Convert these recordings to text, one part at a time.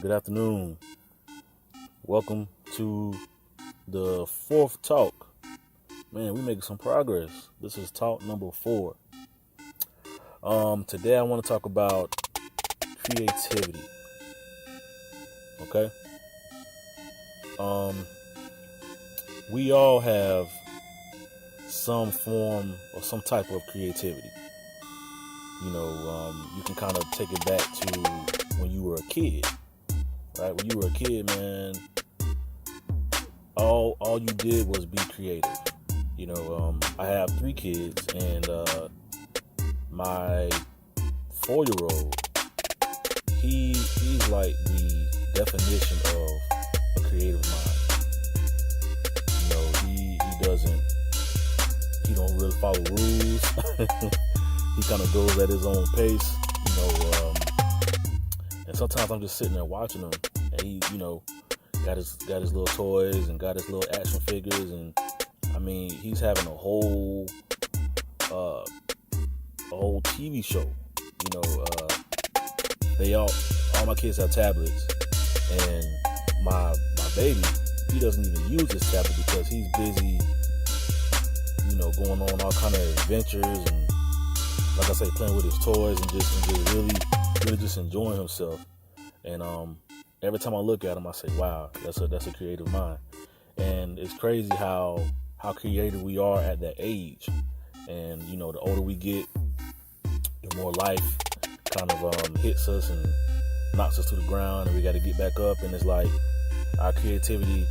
Good afternoon. Welcome to the fourth talk. Man, we making some progress. This is talk number 4. Today I want to talk about creativity. Okay. We all have some form or some type of creativity. You can kind of take it back to when you were a kid, right? When you were a kid, man, all you did was be creative. I have 3 kids, and my 4-year-old, he's like the definition of a creative mind. He don't really follow rules. He kind of goes at his own pace, and sometimes I'm just sitting there watching him, and he, got his little toys and got his little action figures, and I mean, he's having a whole TV show. All my kids have tablets, and my baby, he doesn't even use his tablet because he's busy, going on all kind of adventures and, like I say, playing with his toys and just really just enjoying himself. And every time I look at him, I say, wow, that's a creative mind. And it's crazy how creative we are at that age. And the older we get, the more life kind of hits us and knocks us to the ground, and we got to get back up. And it's like our creativity,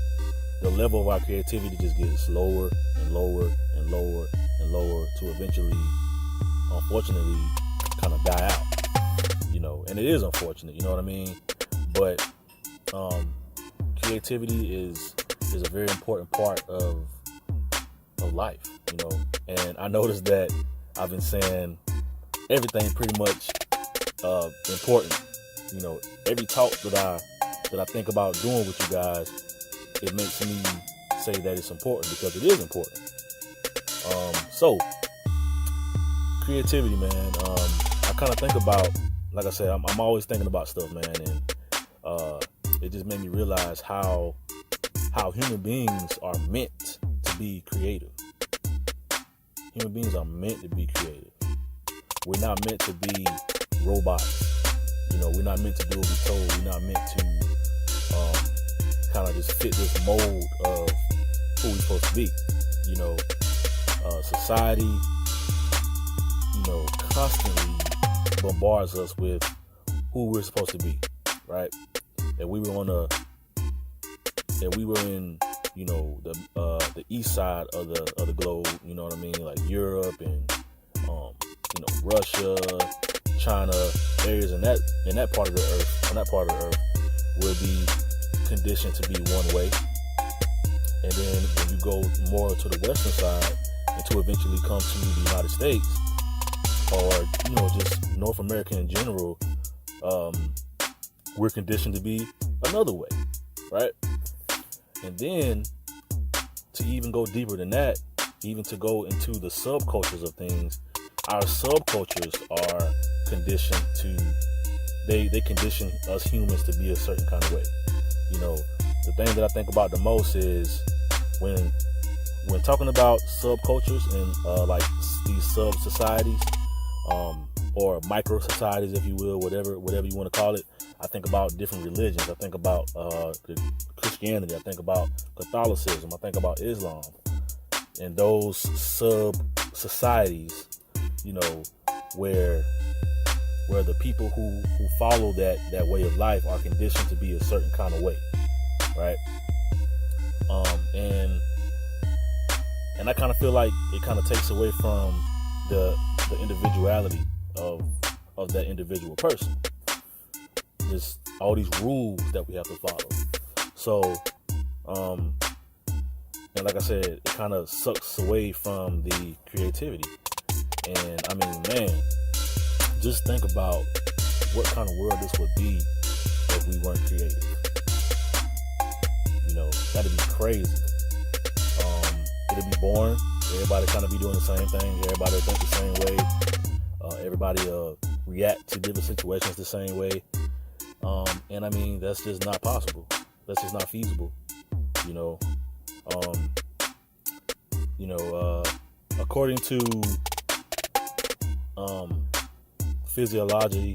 the level of our creativity just gets lower and lower and lower and lower to eventually, unfortunately, kind of die out. And it is unfortunate, you know what I mean? But creativity is a very important part of life, And I noticed that I've been saying everything pretty much important. Every talk that I think about doing with you guys, it makes me say that it's important because it is important. So creativity, man. I kind of think about, like I said, I'm always thinking about stuff, man, and it just made me realize how human beings are meant to be creative. Human beings are meant to be creative. We're not meant to be robots. We're not meant to do what we're told. We're not meant to kind of just fit this mold of who we're supposed to be. Society, constantly bombards us with who we're supposed to be, right? And we were in, the east side of the globe, you know what I mean? Like Europe and, Russia, China, areas in that part of the earth, will be conditioned to be one way. And then when you go more to the western side and to eventually come to the United States, or, just North America in general, we're conditioned to be another way, right? And then to even go deeper than that, even to go into the subcultures of things, our subcultures are conditioned they condition us humans to be a certain kind of way. The thing that I think about the most is when talking about subcultures and like these sub societies, or micro societies, if you will, whatever you want to call it. I think about different religions. I think about Christianity. I think about Catholicism. I think about Islam, and those sub societies, where the people who follow that way of life are conditioned to be a certain kind of way, right? And I kind of feel like it kind of takes away from the individuality of that individual person. Just all these rules that we have to follow. So, and like I said, it kind of sucks away from the creativity. And I mean, man, just think about what kind of world this would be if we weren't creative. That'd be crazy. It'd be boring. Everybody kind of be doing the same thing. Everybody think the same way. Everybody react to different situations the same way. And I mean, that's just not possible. That's just not feasible. You know, um, according to physiology,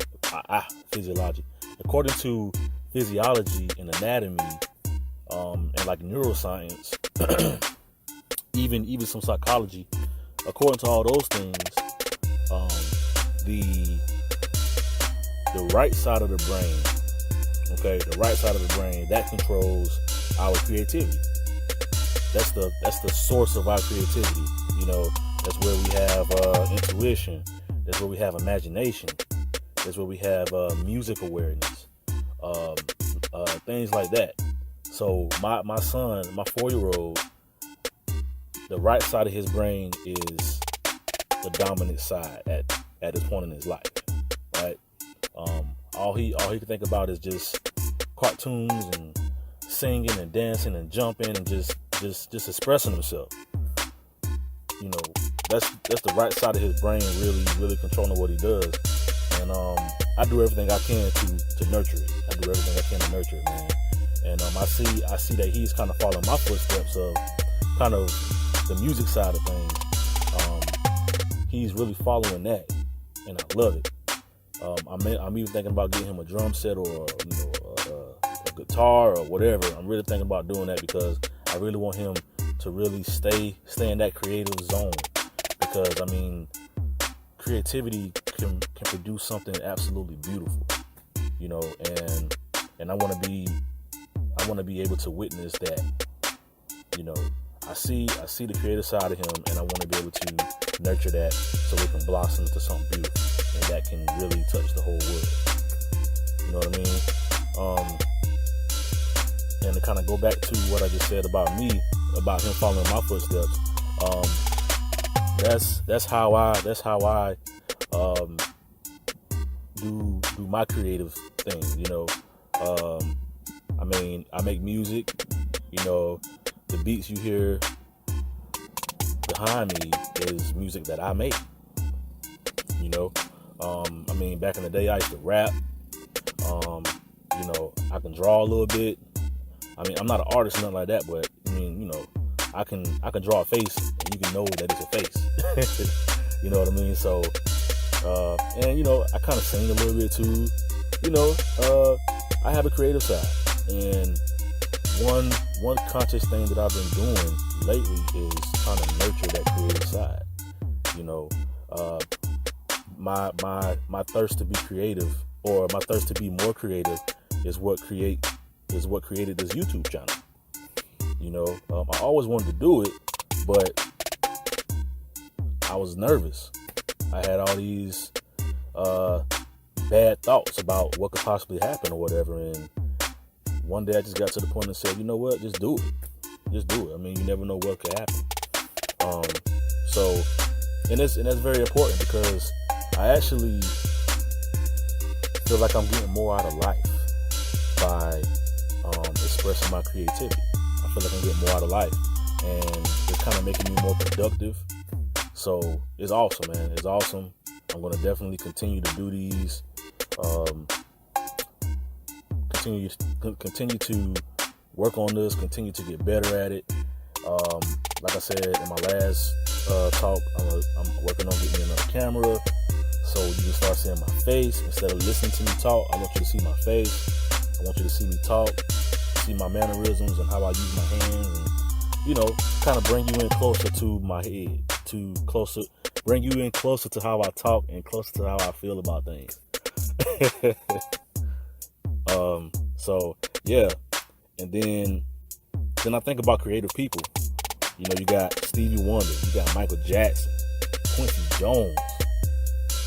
according to physiology and anatomy, and like neuroscience, even some psychology, according to all those things, the right side of the brain, the right side of the brain, that controls our creativity. That's the source of our creativity. You know, that's where we have intuition. That's where we have imagination. That's where we have music awareness, things like that. So my son, my 4-year-old, the right side of his brain is the dominant side at this point in his life, right? All he can think about is just cartoons and singing and dancing and jumping and just expressing himself. You know, that's the right side of his brain really controlling what he does. And I do everything I can to nurture it. I do everything I can to nurture it, man. And I see that he's kind of following my footsteps of kind of the music side of things. He's really following that, and I love it. I'm even thinking about getting him a drum set or a guitar or whatever. I'm really thinking about doing that because I really want him to really stay in that creative zone. Because I mean, creativity can produce something absolutely beautiful, you know, and I want to be able to witness that. You know, I see the creative side of him, and I want to be able to nurture that so it can blossom into something beautiful, and that can really touch the whole world. You know what I mean? And to kind of go back to what I just said about me, about him following my footsteps. That's how I do my creative thing. You know, I mean, I make music. You know, the beats you hear behind me is music that I make. You know, I mean, back in the day, I used to rap. You know, I can draw a little bit. I mean, I'm not an artist, nothing like that, but I mean, you know, I can draw a face, and you can know that it's a face. You know what I mean? So, and you know, I kind of sing a little bit too. You know, I have a creative side, and one conscious thing that I've been doing lately is trying to nurture that creative side. You know, my thirst to be creative, or my thirst to be more creative, is what created this YouTube channel. You know, I always wanted to do it, but I was nervous. I had all these bad thoughts about what could possibly happen or whatever, and one day I just got to the point and said, you know what, just do it. Just do it. I mean, you never know what could happen. So, and that's very important, because I actually feel like I'm getting more out of life by expressing my creativity. I feel like I'm getting more out of life, and it's kind of making me more productive. So it's awesome, man. It's awesome. I'm going to definitely continue to do these. Continue to work on this. Continue to get better at it. Like I said in my last talk, I'm working on getting another camera, so you can start seeing my face instead of listening to me talk. I want you to see my face. I want you to see me talk, see my mannerisms and how I use my hands, and you know, kind of bring you in closer to my head, bring you in closer to how I talk and closer to how I feel about things. So yeah, and then I think about creative people. You know, you got Stevie Wonder, you got Michael Jackson, Quincy Jones.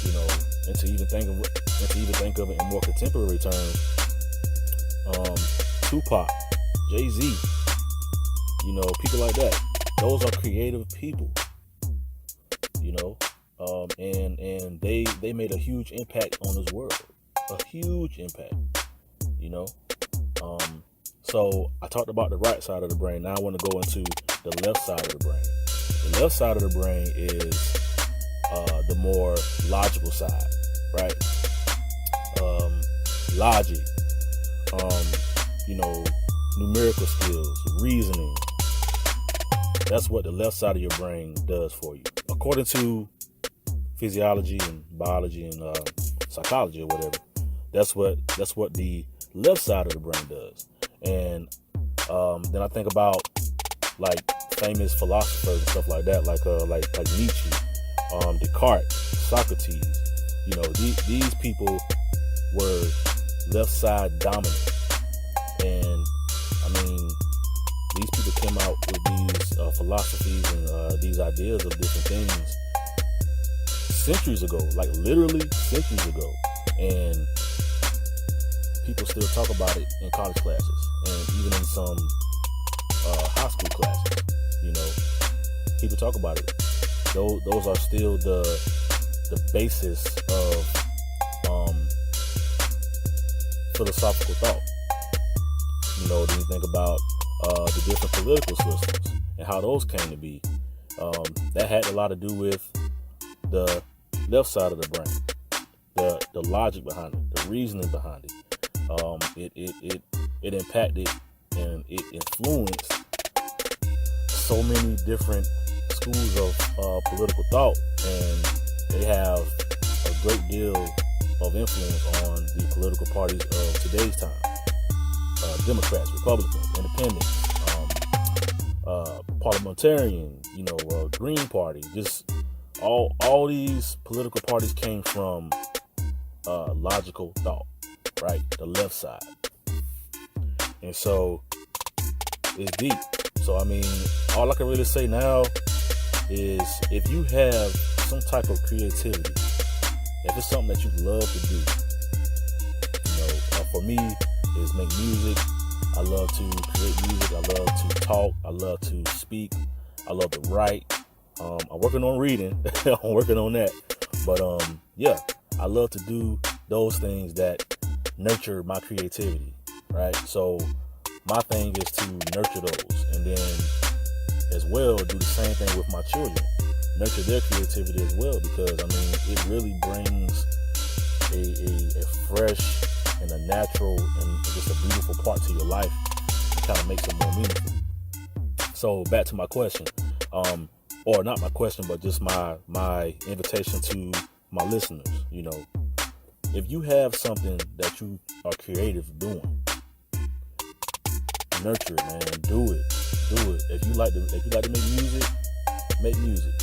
You know, and to even think of it in more contemporary terms, Tupac, Jay-Z, you know, people like that. Those are creative people, you know, and they made a huge impact on this world, a huge impact, you know. So I talked about the right side of the brain. Now I want to go into the left side of the brain. The left side of the brain is the more logical side, right? Logic, numerical skills, reasoning. That's what the left side of your brain does for you, according to physiology and biology and psychology or whatever. That's what the left side of the brain does. And then I think about like famous philosophers and stuff like that, like Nietzsche, Descartes, Socrates. These people were left side dominant, and these people came out with these philosophies and these ideas of different things centuries ago, like literally centuries ago, and people still talk about it in college classes and even in some high school classes. People talk about it. Those are still the basis of philosophical thought. When you think about the different political systems and how those came to be, that had a lot to do with the left side of the brain, the logic behind it, the reasoning behind it. It impacted and it influenced so many different schools of political thought, and they have a great deal of influence on the political parties of today's time. Democrats, Republicans, Independents, Parliamentarian, Green Party, just all these political parties came from logical thought, right? The left side. And so it's deep. So all I can really say now is if you have some type of creativity, if it's something that you love to do, for me, is make music. I love to create music. I love to talk. I love to speak. I love to write. I'm working on reading. I'm working on that. But I love to do those things that nurture my creativity, right? So my thing is to nurture those, and then as well do the same thing with my children, nurture their creativity as well, because it really brings a fresh and a natural and just a beautiful part to your life. It kind of makes it more meaningful. So back to my question, or not my question, but just my invitation to my listeners. If you have something that you are creative doing, nurture it, man. Do it. If you like to make music, make music.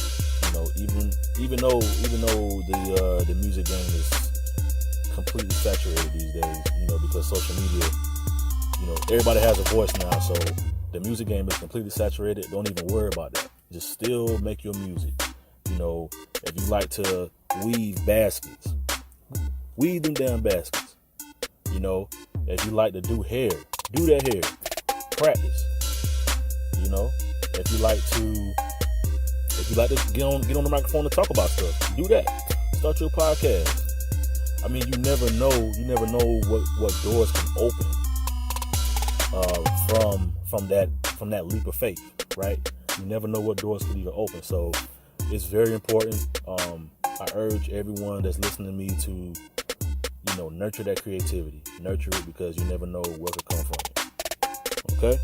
Even though the music game is completely saturated these days, because social media, everybody has a voice now, so the music game is completely saturated. Don't even worry about that. Just still make your music. If you like to weave baskets, weave them damn baskets. If you like to do hair, do that hair. Practice. If you like to get on the microphone and talk about stuff, do that. Start your podcast. You never know what doors can open from that leap of faith, right? You never know what doors can even open. So it's very important. I urge everyone that's listening to me to, nurture that creativity. Nurture it, because you never know where it could come from. Okay?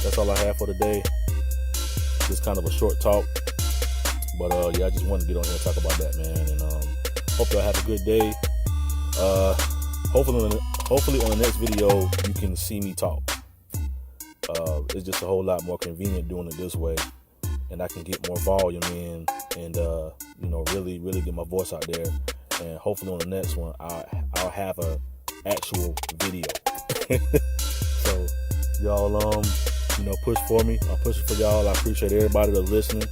That's all I have for today. Just kind of a short talk. But I just wanted to get on here and talk about that, man. And hope y'all have a good day. Hopefully on the next video you can see me talk. It's just a whole lot more convenient doing it this way, and I can get more volume in, and really get my voice out there. And hopefully on the next one I'll have a actual video. So y'all push for me. I'm pushing for y'all. I appreciate everybody that's listening.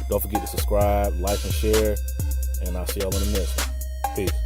Don't forget to subscribe, like, and share, and I'll see y'all in the next one. Peace.